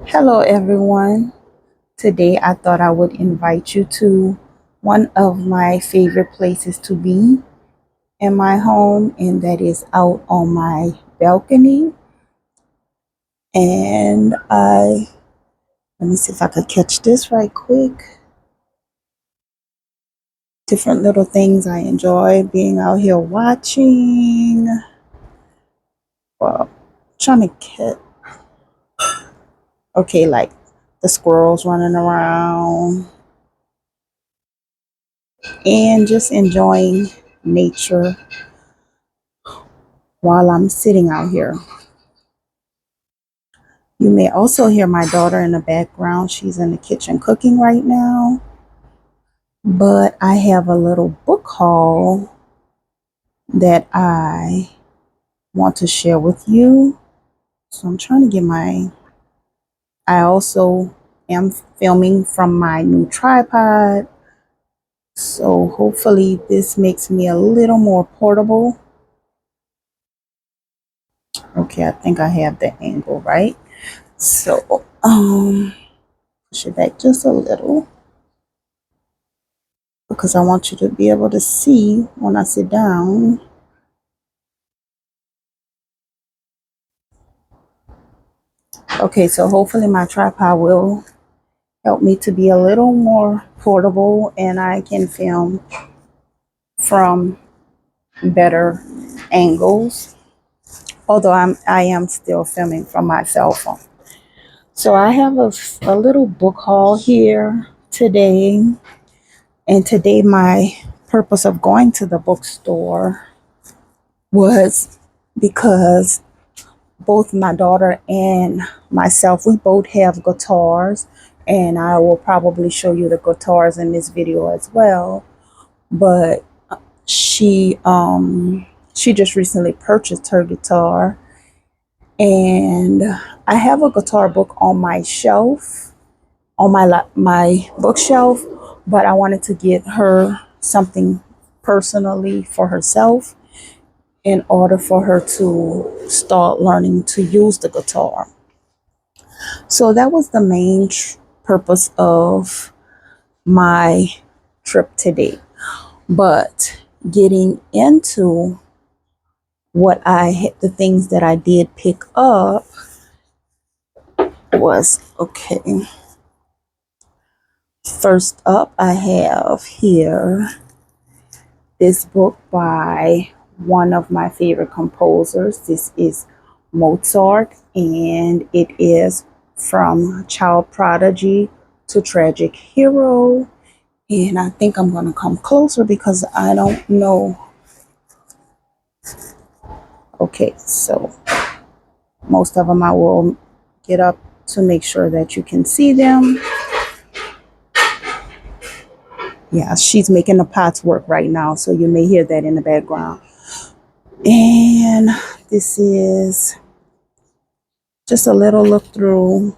Hello, everyone. Today, I thought I would invite you to one of my favorite places to be in my home, and that is out on my balcony. And let me see if I could catch this right quick. Different little things I enjoy being out here watching. Well, trying to catch, okay, like the squirrels running around and just enjoying nature while I'm sitting out here. You may also hear my daughter in the background. She's in the kitchen cooking right now. But I have a little book haul that I want to share with you. So I'm trying to get I also am filming from my new tripod. So hopefully this makes me a little more portable. Okay, I think I have the angle right. So, push it back just a little, because I want you to be able to see when I sit down. Okay, so hopefully my tripod will help me to be a little more portable and I can film from better angles. Although I am still filming from my cell phone. So I have a little book haul here today. And today my purpose of going to the bookstore was because both my daughter and myself, we both have guitars, and I will probably show you the guitars in this video as well. But she just recently purchased her guitar, and I have a guitar book on my shelf, on my bookshelf, but I wanted to get her something personally for herself in order for her to start learning to use the guitar. So that was the main purpose of my trip today. But getting into the things that I did pick up was okay. First up, I have here this book by one of my favorite composers. This is Mozart, and it is From Child Prodigy to Tragic Hero. And I think I'm going to come closer because I don't know. Okay, so most of them I will get up to make sure that you can see them. Yeah, she's making the pots work right now, so you may hear that in the background. And this is just a little look through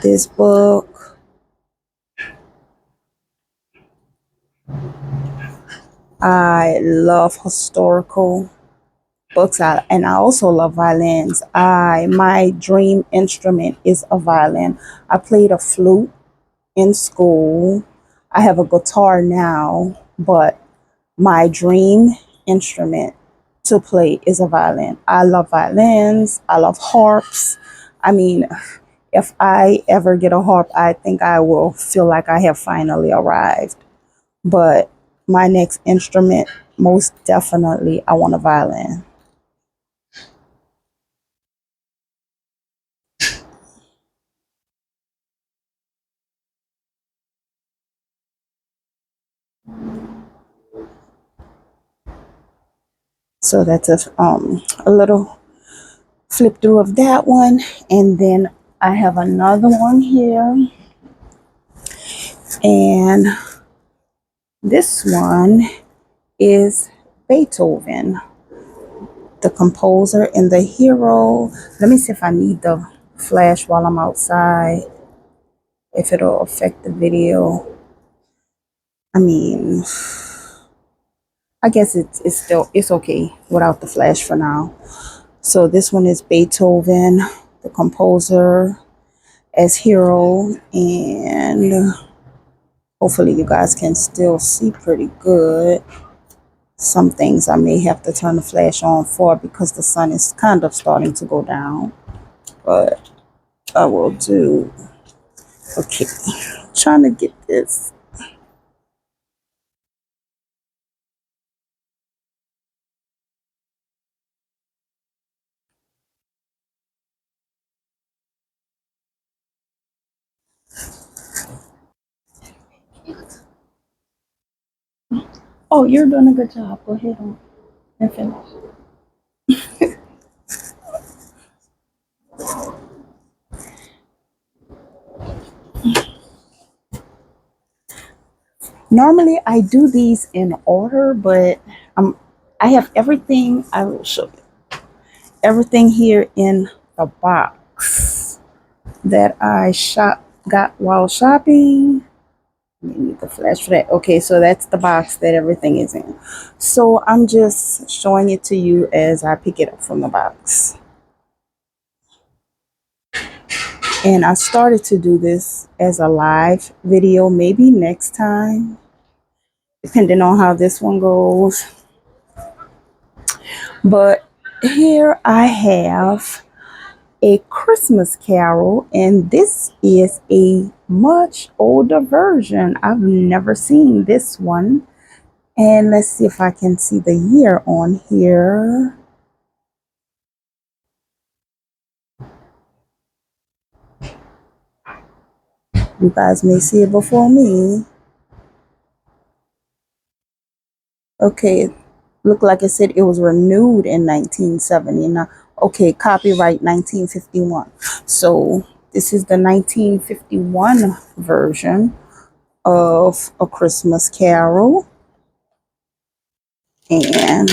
this book. I love historical books, and I also love violins. My dream instrument is a violin. I played a flute in school. I have a guitar now, but my dream instrument to play is a violin. I love violins. I love harps. I mean, if I ever get a harp, I think I will feel like I have finally arrived. But my next instrument, most definitely, I want a violin. So that's a little flip through of that one. And then I have another one here. And this one is Beethoven, the composer and the hero. Let me see if I need the flash while I'm outside, if it'll affect the video. I mean, I guess it's okay without the flash for now. So this one is Beethoven, the composer, as hero, and hopefully you guys can still see pretty good. Some things I may have to turn the flash on for because the sun is kind of starting to go down, but I will do. Okay, trying to get this. Oh, you're doing a good job. Go ahead on and finish. Normally I do these in order, but I have everything. I will show you everything here in the box that I got while shopping. I need the flash for that. Okay, so that's the box that everything is in. So I'm just showing it to you as I pick it up from the box. And I started to do this as a live video, maybe next time, depending on how this one goes. But here I have a Christmas Carol, and this is a much older version. I've never seen this one. And let's see if I can see the year on here. You guys may see it before me. Okay, looked like it said it was renewed in 1979. Okay, copyright 1951. So this is the 1951 version of A Christmas Carol. And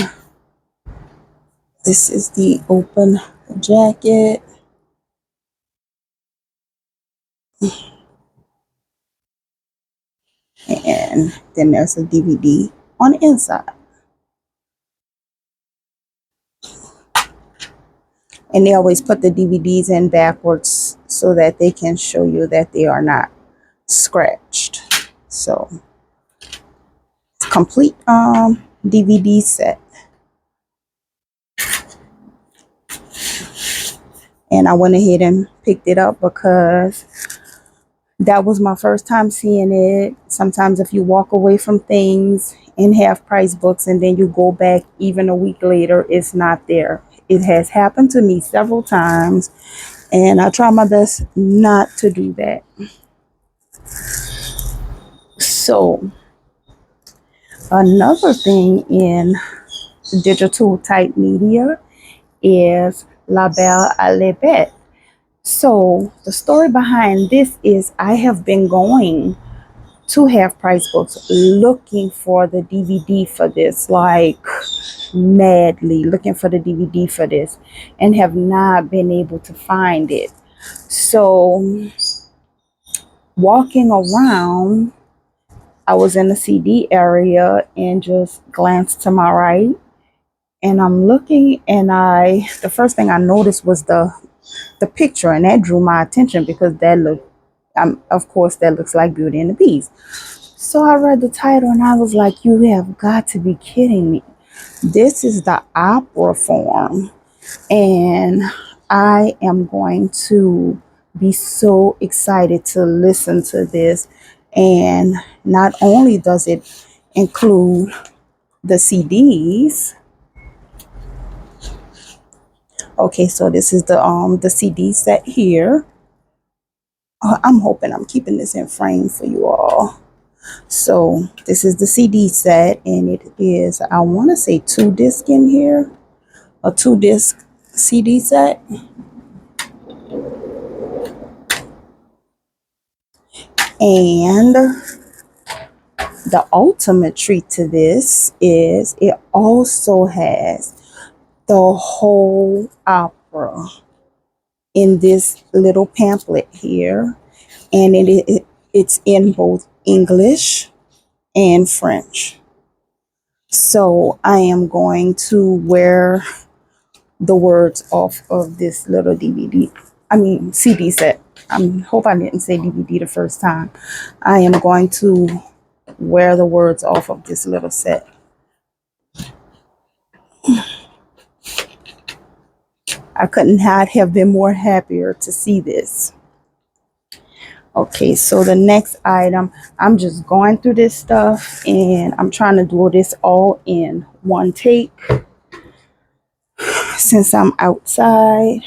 this is the open jacket. And then there's a DVD on the inside. And they always put the DVDs in backwards so that they can show you that they are not scratched. So it's complete DVD set. And I went ahead and picked it up because that was my first time seeing it. Sometimes if you walk away from things in half price books and then you go back even a week later, it's not there. It has happened to me several times, and I try my best not to do that. So another thing in digital type media is La Belle à la Bête. So the story behind this is I have been going to Half Price Books looking for the DVD for this, like madly looking for the DVD for this, and have not been able to find it. So walking around, I was in the CD area and just glanced to my right, and I'm looking, and the first thing I noticed was the picture, and that drew my attention because that looked, of course, that looks like Beauty and the Beast. So I read the title and I was like, you have got to be kidding me. This is the opera form, and I am going to be so excited to listen to this. And not only does it include the CDs. Okay, so this is the CD set here. I'm hoping I'm keeping this in frame for you all. So this is the CD set, and it is, I want to say 2 disc in here, a 2 disc CD set. And the ultimate treat to this is it also has the whole opera in this little pamphlet here, and it's in both English and French. So I am going to wear the words off of this little DVD. I mean CD set. I hope I didn't say DVD the first time. I am going to wear the words off of this little set. I couldn't have been more happier to see this. Okay, so the next item, I'm just going through this stuff and I'm trying to do this all in one take since I'm outside.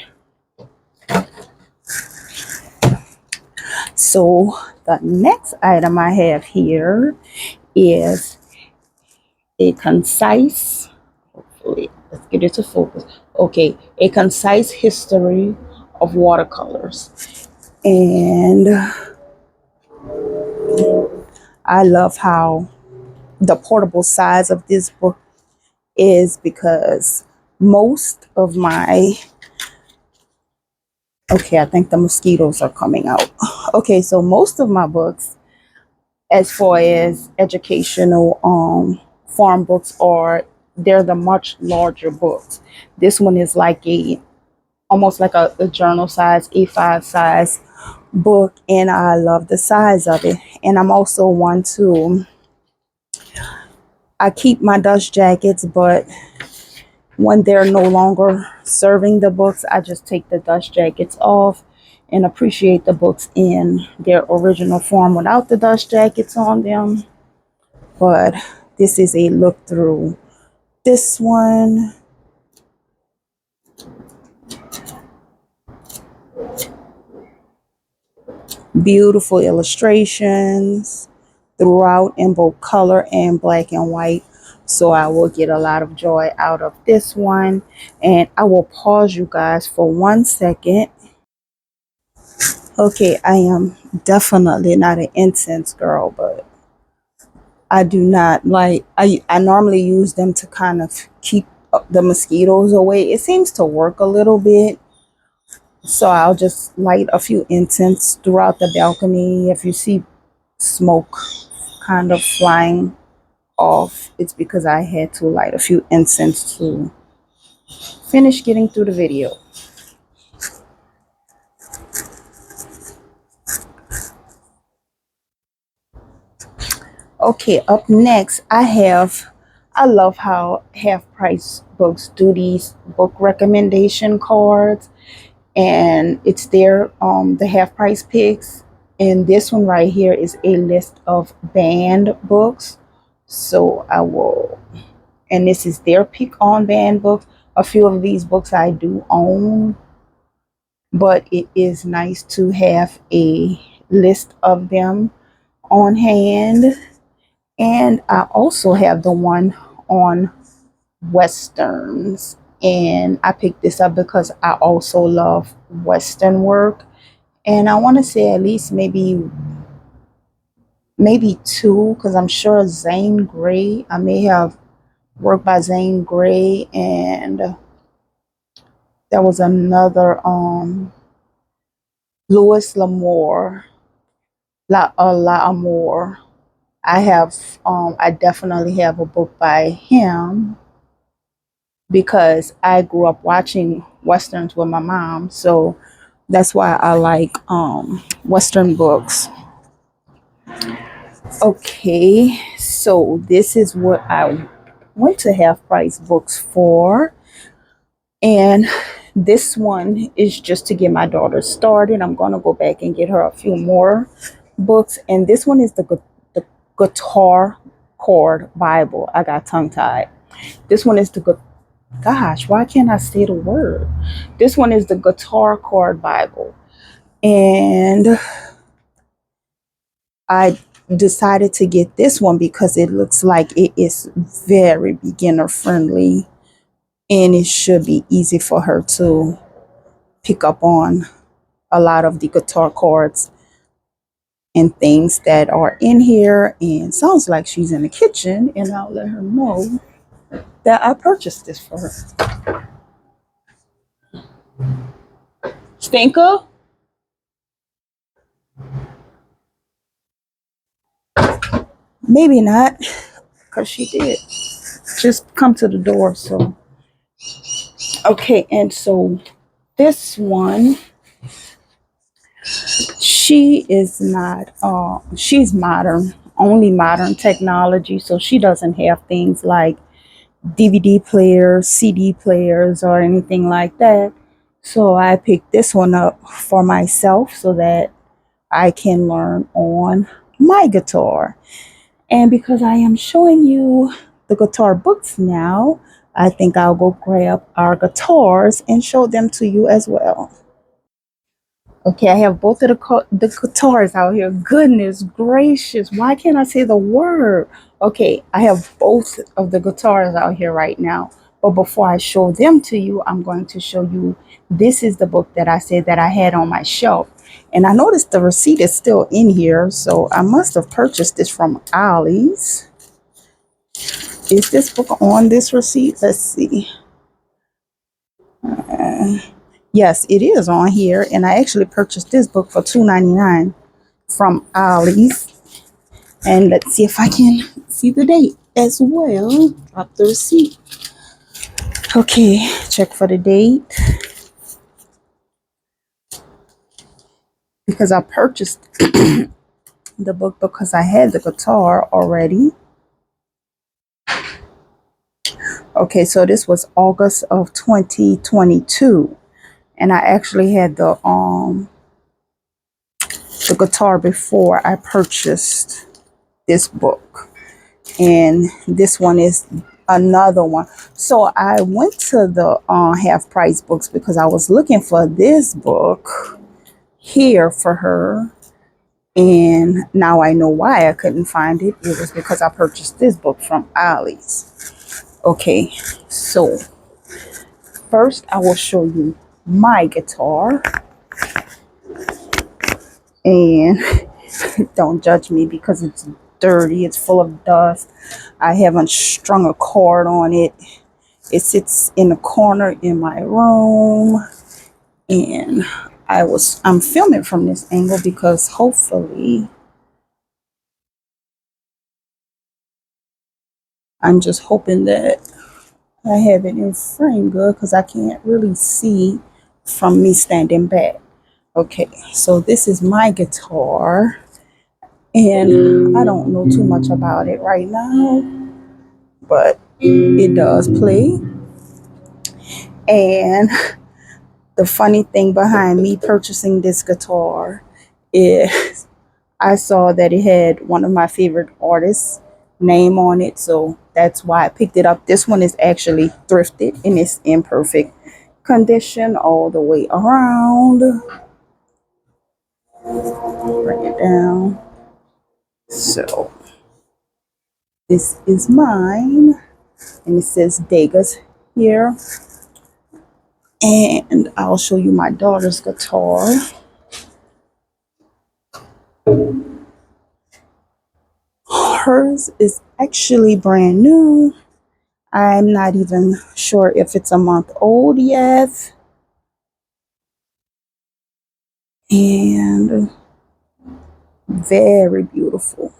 So the next item I have here is a concise, hopefully, let's get it to focus. Okay, a concise history of watercolors. And I love how the portable size of this book is, because most of my, okay, I think the mosquitoes are coming out. Okay, so most of my books, as far as educational farm books, are they're the much larger books. This one is like a almost like a journal size, A5 size book, and I love the size of it. And I'm also one to, I keep my dust jackets, but when they're no longer serving the books, I just take the dust jackets off and appreciate the books in their original form without the dust jackets on them. But this is a look through this one. Beautiful illustrations throughout in both color and black and white. So I will get a lot of joy out of this one. And I will pause you guys for 1 second. Okay, I am definitely not an incense girl, but I do not like, I normally use them to kind of keep the mosquitoes away. It seems to work a little bit. So I'll just light a few incense throughout the balcony. If you see smoke kind of flying off, it's because I had to light a few incense to finish getting through the video. Okay, up next I love how Half Price Books do these book recommendation cards, and it's their the Half Price picks. And this one right here is a list of banned books. So I will, and this is their pick on banned books. A few of these books I do own, but it is nice to have a list of them on hand. And I also have the one on Westerns. And I picked this up because I also love Western work. And I want to say at least maybe two, because I'm sure Zane Grey, I may have work by Zane Grey, and there was another Louis L'Amour, L'Amour. I definitely have a book by him because I grew up watching Westerns with my mom, so that's why I like Western books. Okay, so this is what I went to Half Price Books for. And this one is just to get my daughter started. I'm going to go back and get her a few more books. And this one is the Guitar Chord Bible. I got tongue tied. This one is gosh, why can't I say the word? This one is the Guitar Chord Bible. And I decided to get this one because it looks like it is very beginner friendly, and it should be easy for her to pick up on a lot of the guitar chords and things that are in here. And sounds like she's in the kitchen, and I'll let her know that I purchased this for her. Stinker? Maybe not, because she did just come to the door. So Okay, and so this one, she is not, she's modern, only modern technology. So she doesn't have things like DVD players, CD players, or anything like that. So I picked this one up for myself so that I can learn on my guitar. And because I am showing you the guitar books now, I think I'll go grab our guitars and show them to you as well. Okay, I have both of the guitars out here. Goodness gracious, why can't I say the word? Okay, I have both of the guitars out here right now. But before I show them to you, I'm going to show you, this is the book that I said that I had on my shelf. And I noticed the receipt is still in here, so I must have purchased this from Ollie's. Is this book on this receipt? Let's see. Yes, it is on here, and I actually purchased this book for $2.99 from Ollie's. And let's see if I can see the date as well. Drop the receipt. Okay, check for the date. Because I purchased the book because I had the guitar already. Okay, so this was August of 2022. And I actually had the guitar before I purchased this book. And this one is another one. So I went to the half price books because I was looking for this book here for her, and now I know why I couldn't find it. It was because I purchased this book from Ollie's. Okay, so first I will show you my guitar, and don't judge me because it's dirty, it's full of dust. I haven't strung a cord on it. It sits in a corner in my room, and I'm filming from this angle because hopefully I'm just hoping that I have it in frame good because I can't really see from me standing back. Okay, so this is my guitar, and I don't know too much about it right now, but it does play. And the funny thing behind me purchasing this guitar is I saw that it had one of my favorite artists' name on it, so that's why I picked it up. This one is actually thrifted and it's in perfect condition all the way around. Bring it down. So this is mine, and it says Degas here. And I'll show you my daughter's guitar. Hers is actually brand new. I'm not even sure if it's a month old yet. And very beautiful.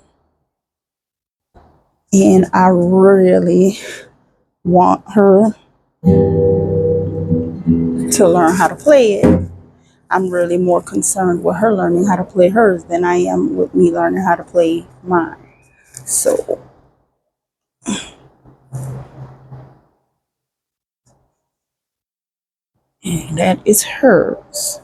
And I really want her to learn how to play it. I'm really more concerned with her learning how to play hers than I am with me learning how to play mine. So and that is hers.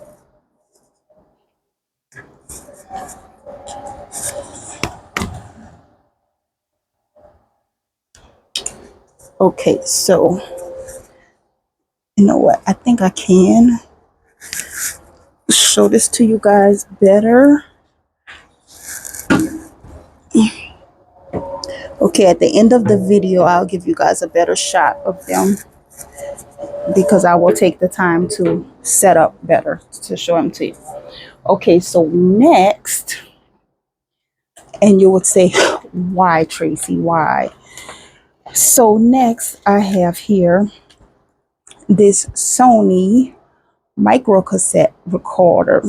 Okay, so you know what? I think I can show this to you guys better. Okay, at the end of the video, I'll give you guys a better shot of them because I will take the time to set up better to show them to you. Okay, so next, and you would say, why, Tracy? Why? So next, I have here this Sony micro cassette recorder.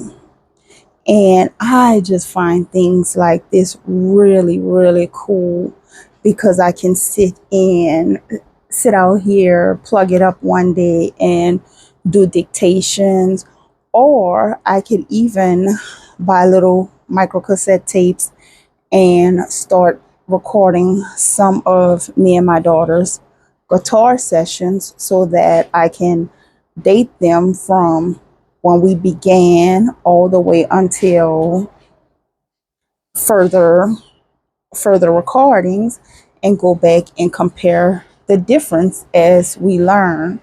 And I just find things like this really, really cool because I can sit sit out here, plug it up one day, and do dictations. Or I could even buy little micro cassette tapes and start recording some of me and my daughter's guitar sessions so that I can date them from when we began all the way until further recordings, and go back and compare the difference as we learn.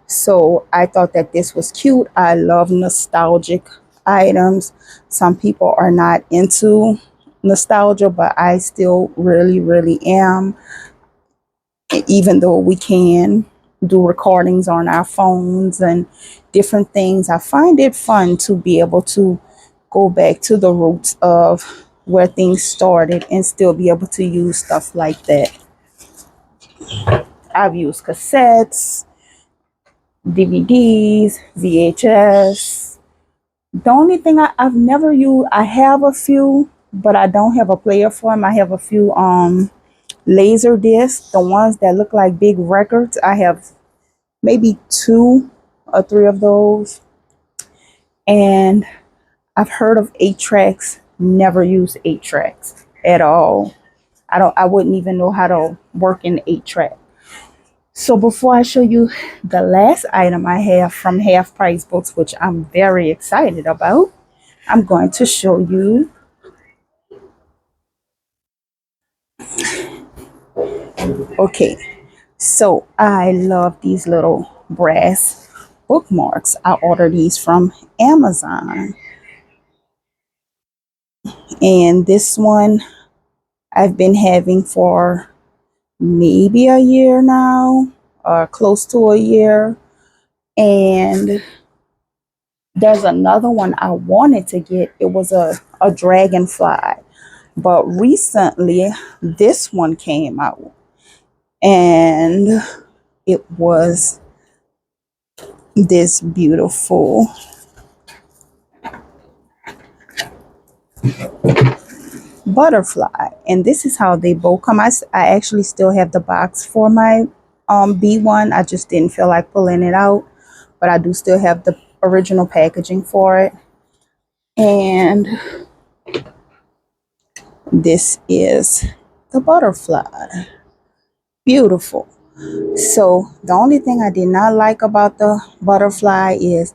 So I thought that this was cute. I love nostalgic items. Some people are not into nostalgia, but I still really, really am. Even though we can do recordings on our phones and different things, I find it fun to be able to go back to the roots of where things started and still be able to use stuff like that. I've used cassettes, DVDs, VHS. The only thing I've never used, I have a few, but I don't have a player for them. I have a few laser discs, the ones that look like big records. I have maybe 2 or 3 of those. And I've heard of 8 tracks, never used 8 tracks at all. I wouldn't even know how to work in 8 track. So before I show you the last item I have from Half Price Books, which I'm very excited about, I'm going to show you. Okay, so I love these little brass bookmarks. I ordered these from Amazon. And this one I've been having for maybe a year now, or close to a year. And there's another one I wanted to get. It was a dragonfly. But recently, this one came out. And it was this beautiful butterfly. And this is how they both come. I actually still have the box for my B1. I just didn't feel like pulling it out. But I do still have the original packaging for it. And this is the butterfly. Beautiful. So the only thing I did not like about the butterfly is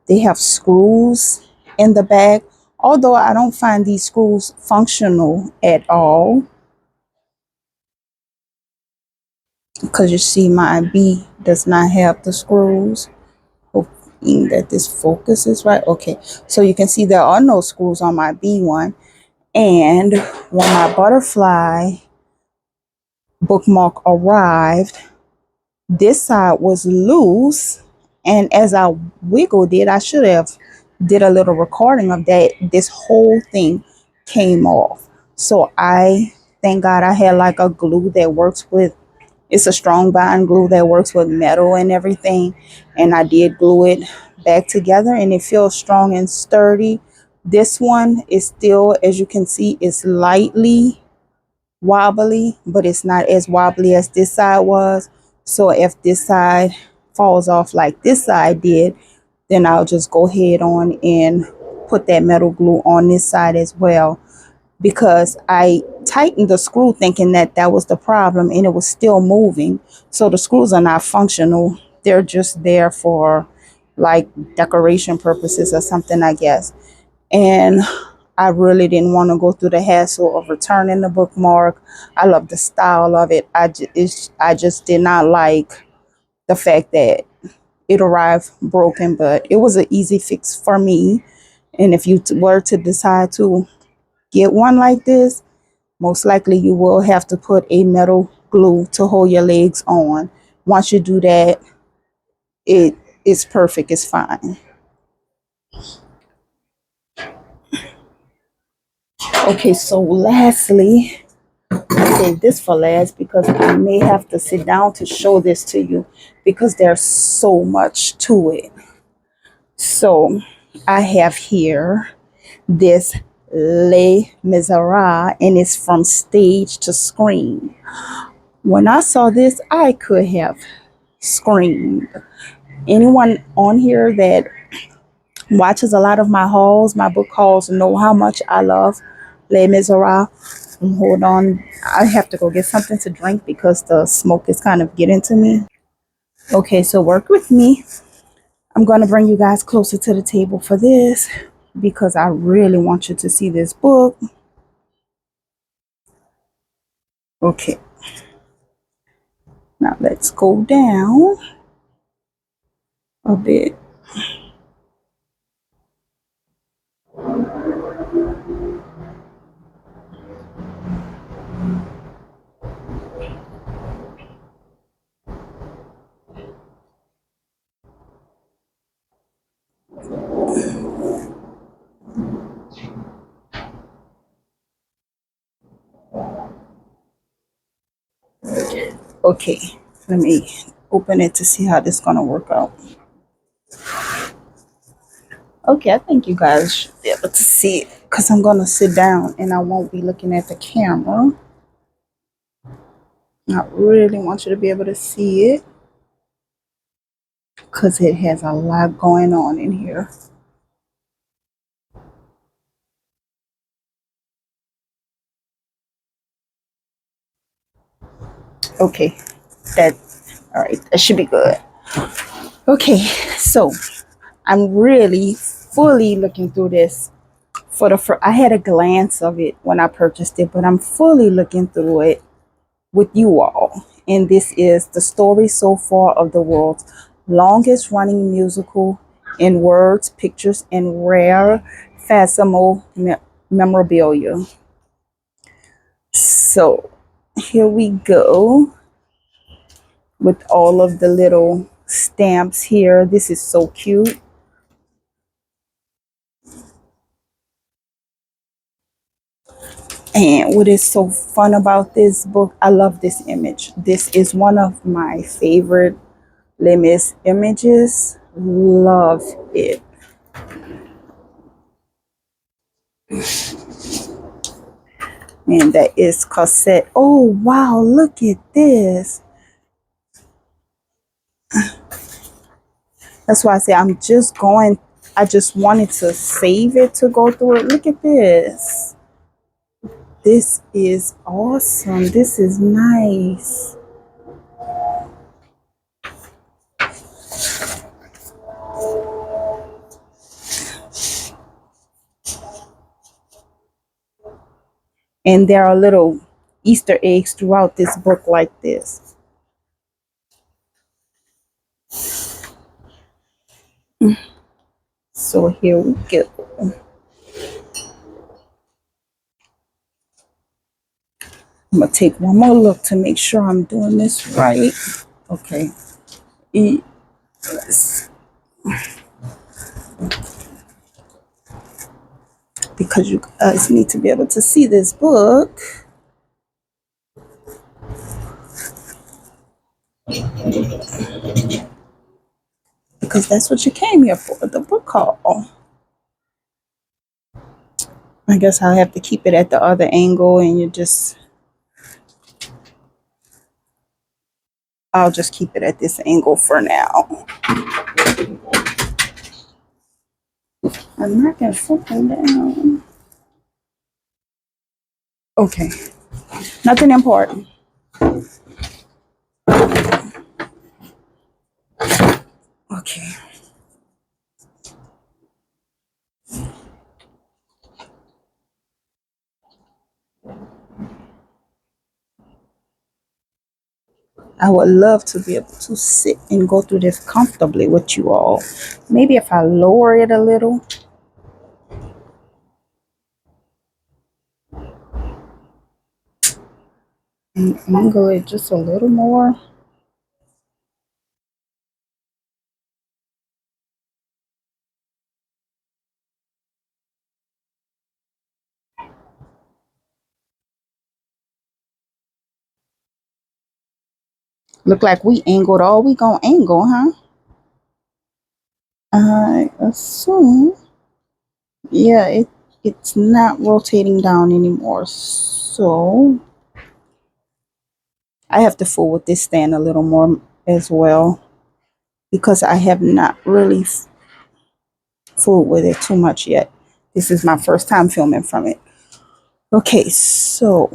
they have screws in the back. Although I don't find these screws functional at all. Because you see my B does not have the screws. Hoping that this focuses right. Okay. So you can see there are no screws on my B1. And when my butterfly bookmark arrived, this side was loose, and as I wiggled it, I should have did a little recording of that. This whole thing came off. So I thank God I had like a glue that works with, it's a strong bond glue that works with metal and everything, and I did glue it back together, and it feels strong and sturdy. This one is still, as you can see, it's lightly wobbly, but it's not as wobbly as this side was. So if this side falls off like this side did, then I'll just go ahead on and put that metal glue on this side as well, because I tightened the screw thinking that that was the problem, and it was still moving. So the screws are not functional. They're just there for like decoration purposes or something, I guess. And I really didn't want to go through the hassle of returning the bookmark. I love the style of it. I just did not like the fact that it arrived broken, but it was an easy fix for me. And if you were to decide to get one like this, most likely you will have to put a metal glue to hold your legs on. Once you do that, it is perfect. It's fine. Okay, so lastly, save this for last because I may have to sit down to show this to you because there's so much to it. So I have here this Les Miserables, and it's from stage to screen. When I saw this, I could have screamed. Anyone on here that watches a lot of my hauls, my book hauls, know how much I love Les Miserables. Hold on, I have to go get something to drink because the smoke is kind of getting to me. Okay, so work with me. I'm going to bring you guys closer to the table for this because I really want you to see this book. Okay, now let's go down a bit. Okay, let me open it to see how this is going to work out. Okay, I think you guys should be able to see it because I'm going to sit down and I won't be looking at the camera. I really want you to be able to see it because it has a lot going on in here. Okay, that, all right, that should be good. Okay, so I'm really fully looking through this for the first. I had a glance of it when I purchased it, but I'm fully looking through it with you all. And this is the story so far of the world's longest running musical in words, pictures, and rare facsimile memorabilia. So here we go with all of the little stamps here. This is so cute. And what is so fun about this book, I love this image. This is one of my favorite Les Mis images. Love it. And that is Cosette. Oh, wow, look at this. That's why I say I just wanted to save it to go through it. Look at this. This is awesome. This is nice. And there are little Easter eggs throughout this book like this. So here we go. I'm going to take one more look to make sure I'm doing this right. Okay. Because you guys need to be able to see this book. Because that's what you came here for, the book haul. I guess I'll have to keep it at the other angle and I'll just keep it at this angle for now. I'm knocking something down. Okay, nothing important. Okay. I would love to be able to sit and go through this comfortably with you all. Maybe if I lower it a little. And angle it just a little more. Look like we angled all we gonna angle, huh? I assume. Yeah, it's not rotating down anymore. So I have to fool with this stand a little more as well because I have not really fooled with it too much yet. This is my first time filming from it. Okay, so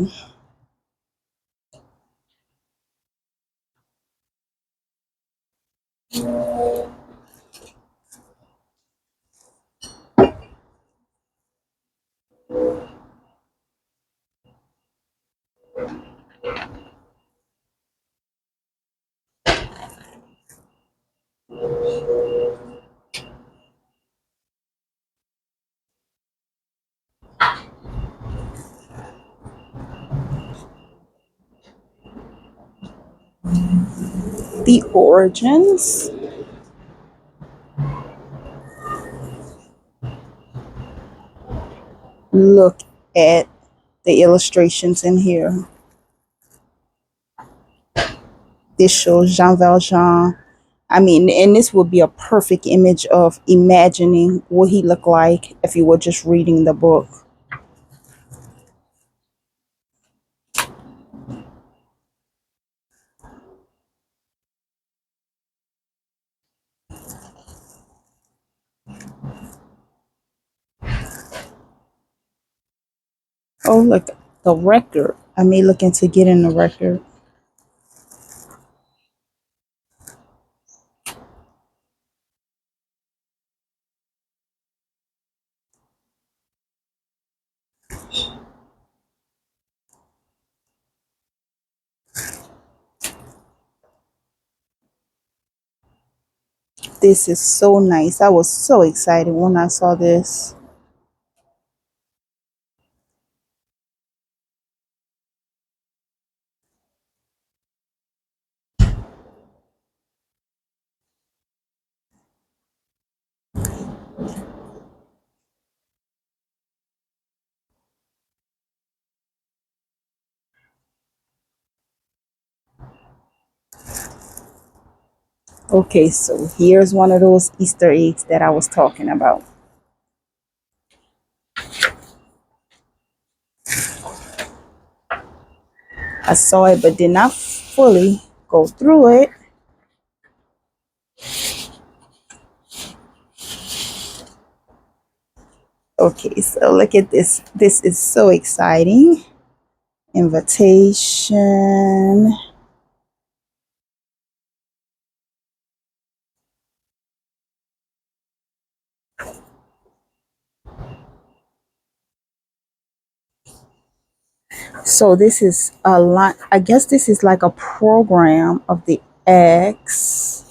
the origins. Look at the illustrations in here. This shows Jean Valjean. I mean, and this would be a perfect image of imagining what he looked like if you were just reading the book. Oh, look, the record. I may look into getting the record. This is so nice. I was so excited when I saw this. Okay, so here's one of those Easter eggs that I was talking about. I saw it but did not fully go through it. Okay, so look at this. This is so exciting. Invitation. So this is a lot. I guess this is like a program of the X.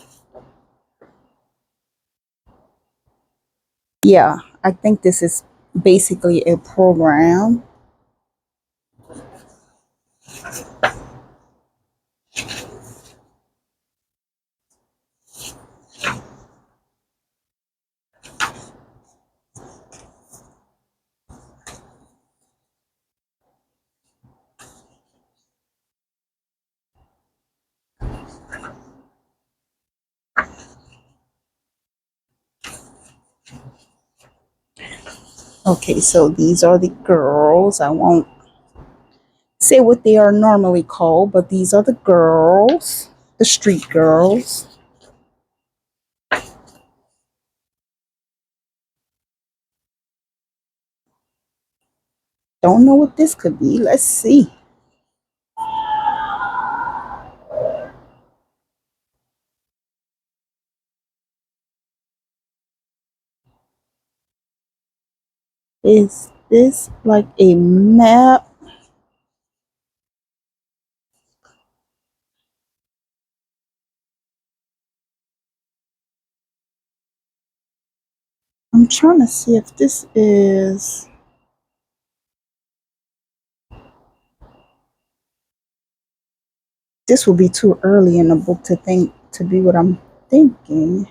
Yeah, I think this is basically a program. Okay, so these are the girls. I won't say what they are normally called, but these are the girls, the street girls. Don't know what this could be. Let's see. Is this like a map? I'm trying to see if this is. This will be too early in the book to think to be what I'm thinking.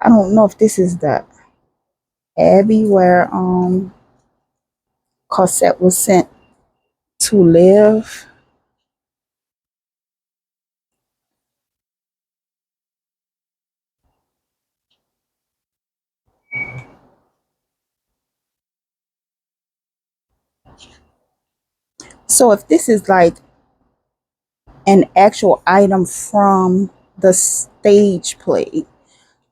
I don't know if this is the Abbey where Cosette was sent to live. So if this is like an actual item from the stage play.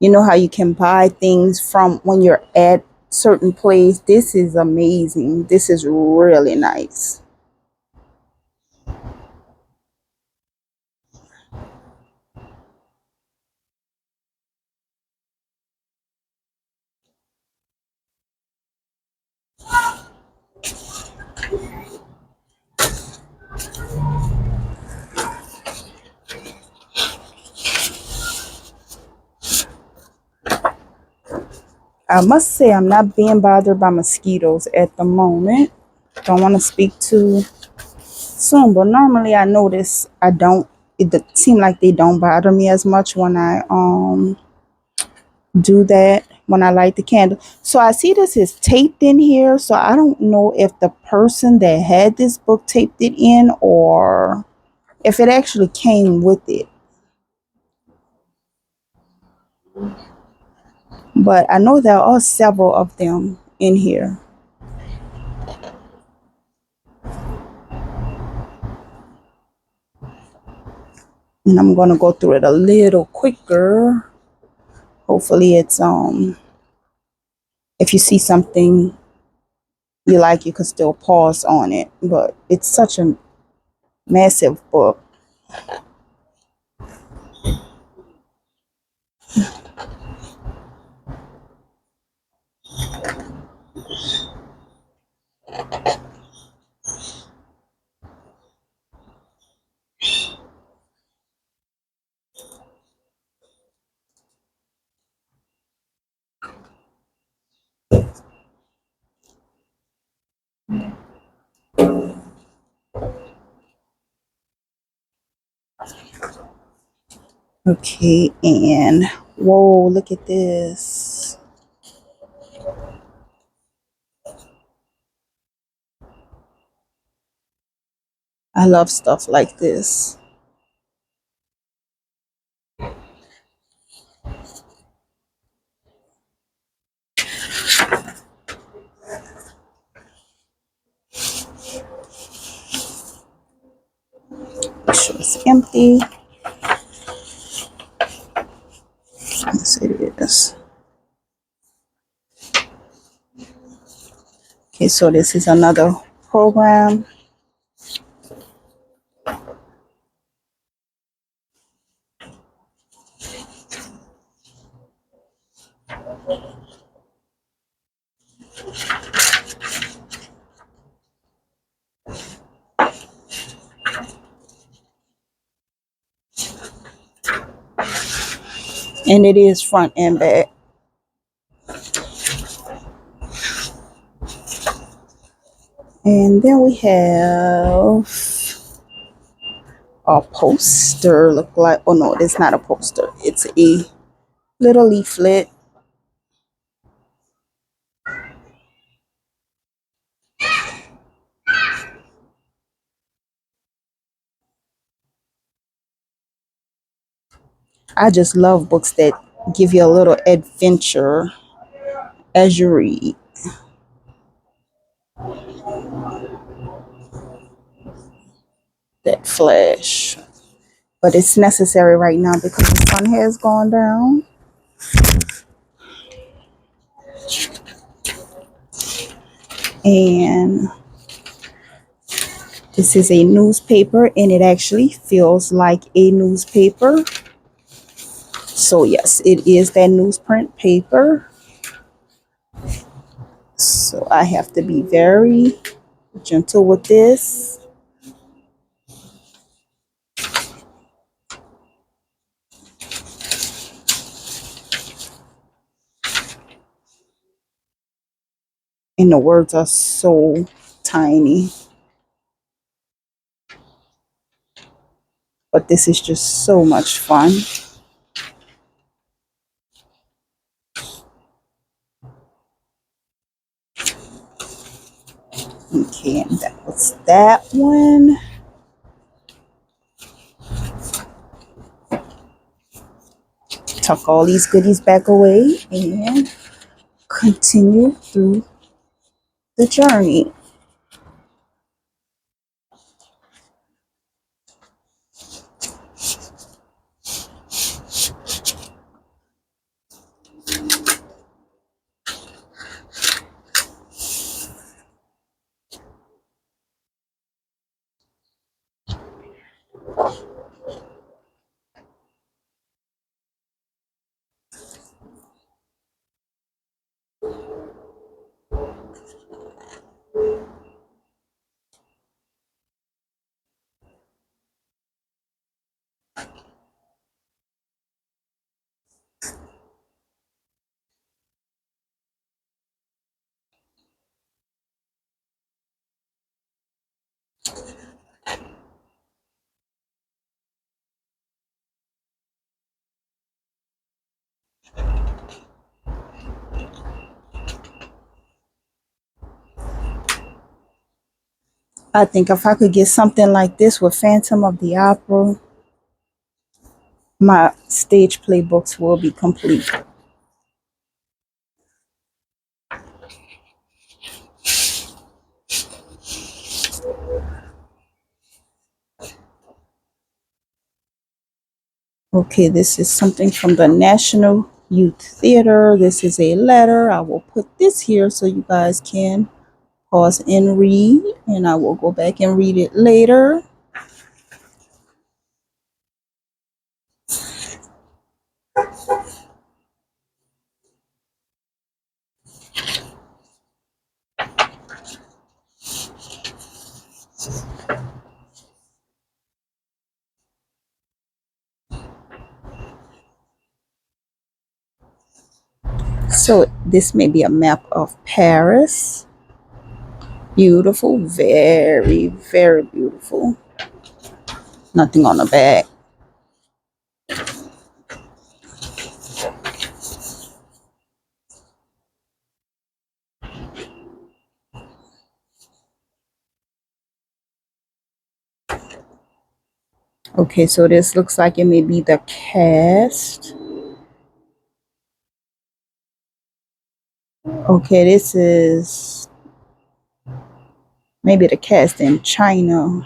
You know how you can buy things from when you're at certain place. This is amazing. This is really nice. I must say I'm not being bothered by mosquitoes at the moment. Don't want to speak too soon, but normally I notice I don't. It seem like they don't bother me as much when I do that, when I light the candle. So I see this is taped in here. So I don't know if the person that had this book taped it in or if it actually came with it. But I know there are several of them in here. And I'm gonna go through it a little quicker. Hopefully it's if you see something you like, you can still pause on it. But it's such a massive book. Okay, and whoa, look at this. I love stuff like this. Make sure it's empty. Yes, it is. Okay, so this is another program. And it is front and back. And then we have a poster. Look like, oh no, it's not a poster. It's a little leaflet. I just love books that give you a little adventure as you read. That flash. But it's necessary right now because the sun has gone down. And this is a newspaper, and it actually feels like a newspaper. So yes, it is that newsprint paper. So I have to be very gentle with this. And the words are so tiny. But this is just so much fun. Okay, and that was that one. Tuck all these goodies back away and continue through the journey. I think if I could get something like this with Phantom of the Opera, my stage playbooks will be complete. Okay, this is something from the National Youth Theater. This is a letter. I will put this here so you guys can pause and read, and I will go back and read it later. So this may be a map of Paris. Beautiful, very, very beautiful. Nothing on the back. Okay, so this looks like it may be the cast. Okay, this is maybe the cast in China.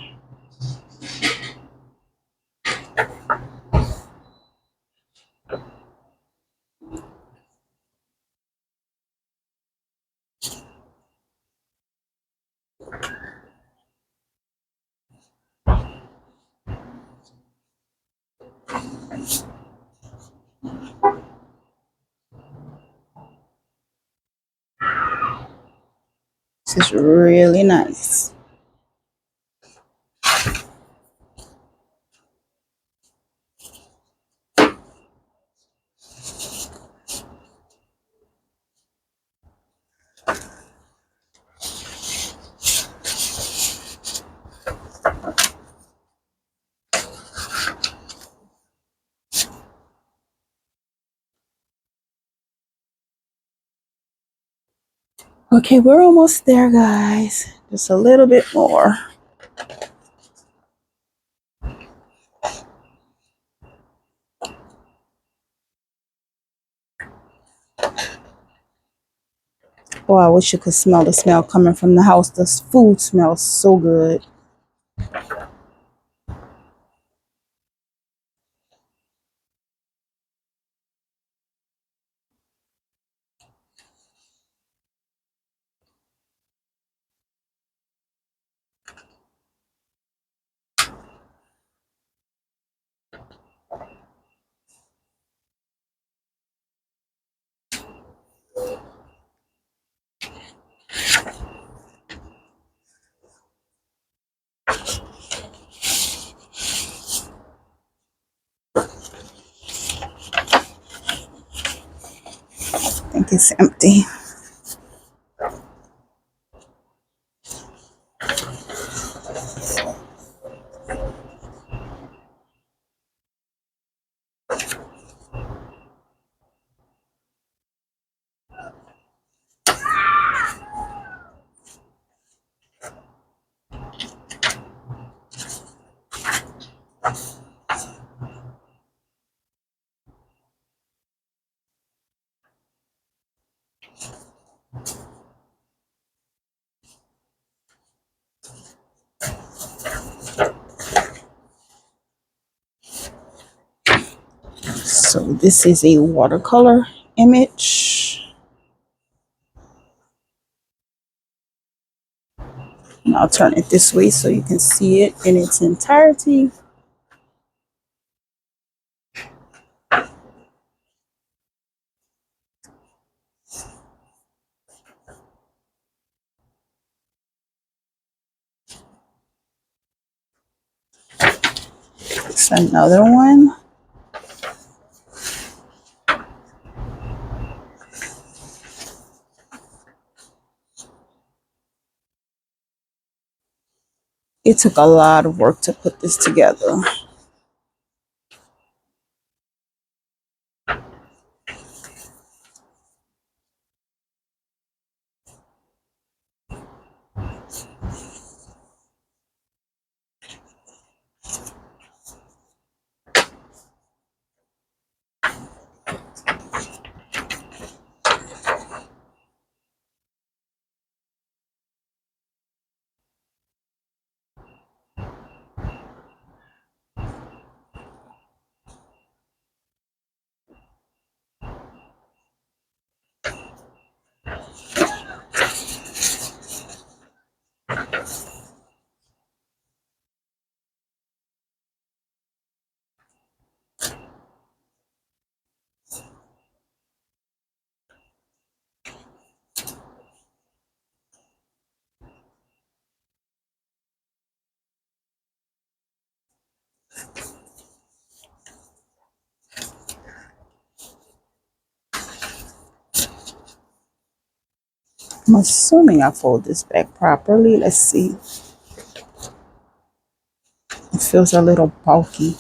This is really nice. Okay, we're almost there, guys. Just a little bit more. Oh, I wish you could smell the smell coming from the house. The food smells so good. I think it's empty. So this is a watercolor image. And I'll turn it this way so you can see it in its entirety. It's another one. It took a lot of work to put this together. I'm assuming I fold this back properly. Let's see. It feels a little bulky.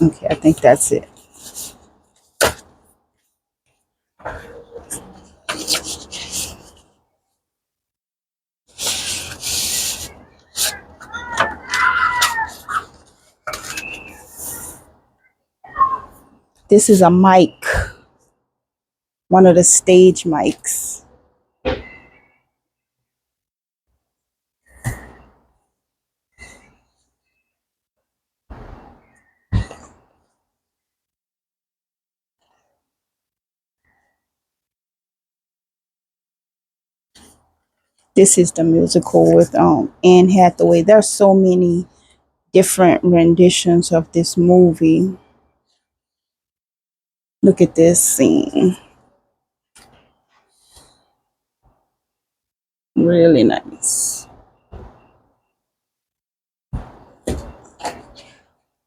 Okay, I think that's it. This is a mic, one of the stage mics. This is the musical with Anne Hathaway. There's so many different renditions of this movie. Look at this scene. Really nice.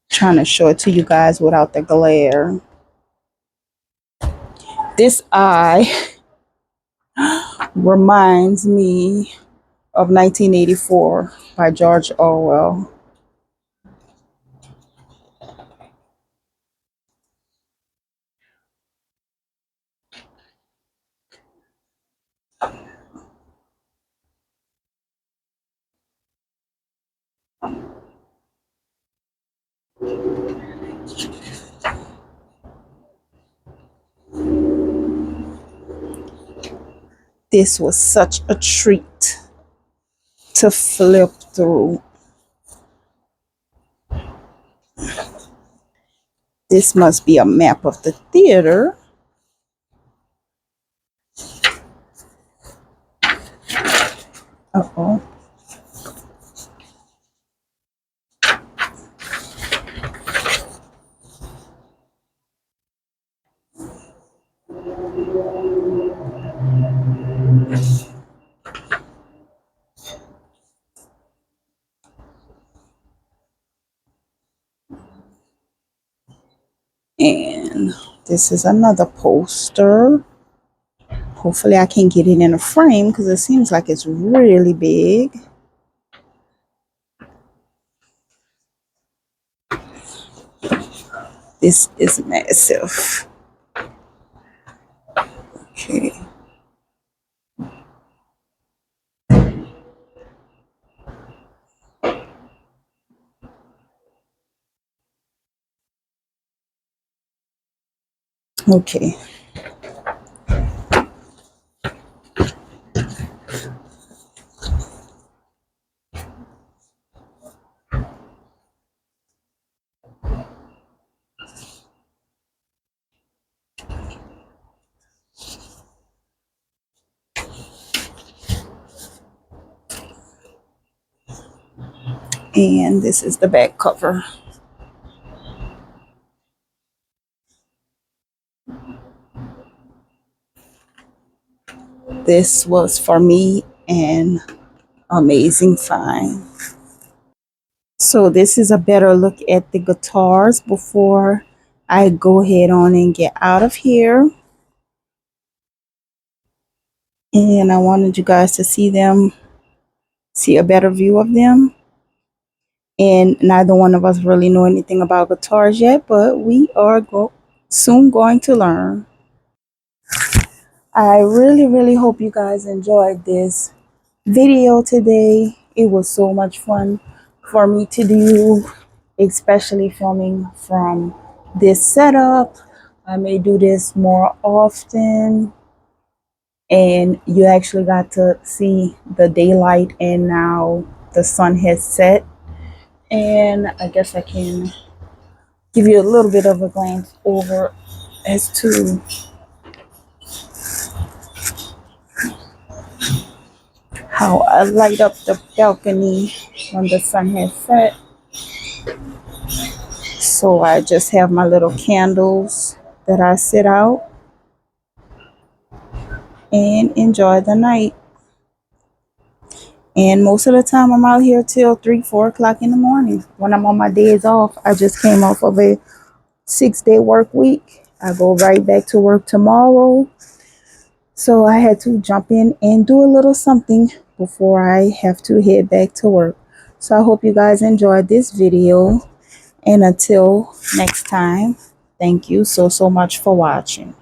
Trying to show it to you guys without the glare. This eye reminds me of 1984 by George Orwell. This was such a treat to flip through. This must be a map of the theater. Uh-oh. And this is another poster. Hopefully I can get it in a frame because it seems like it's really big. This is massive. Okay. Okay. And this is the back cover. This was for me an amazing find. So this is a better look at the guitars before I go ahead on and get out of here. And I wanted you guys to see them, see a better view of them. And neither one of us really know anything about guitars yet, but we are soon going to learn. I really hope you guys enjoyed this video today. It was so much fun for me to do, especially filming from this setup. I may do this more often, and you actually got to see the daylight, and now the sun has set. And I guess I can give you a little bit of a glance over as to how I light up the balcony when the sun has set. So I just have my little candles that I sit out and enjoy the night. And most of the time I'm out here till 3-4 o'clock in the morning. When I'm on my days off, I just came off of a 6-day work week. I go right back to work tomorrow. So I had to jump in and do a little something before I have to head back to work. So I hope you guys enjoyed this video. And until next time, thank you so much for watching.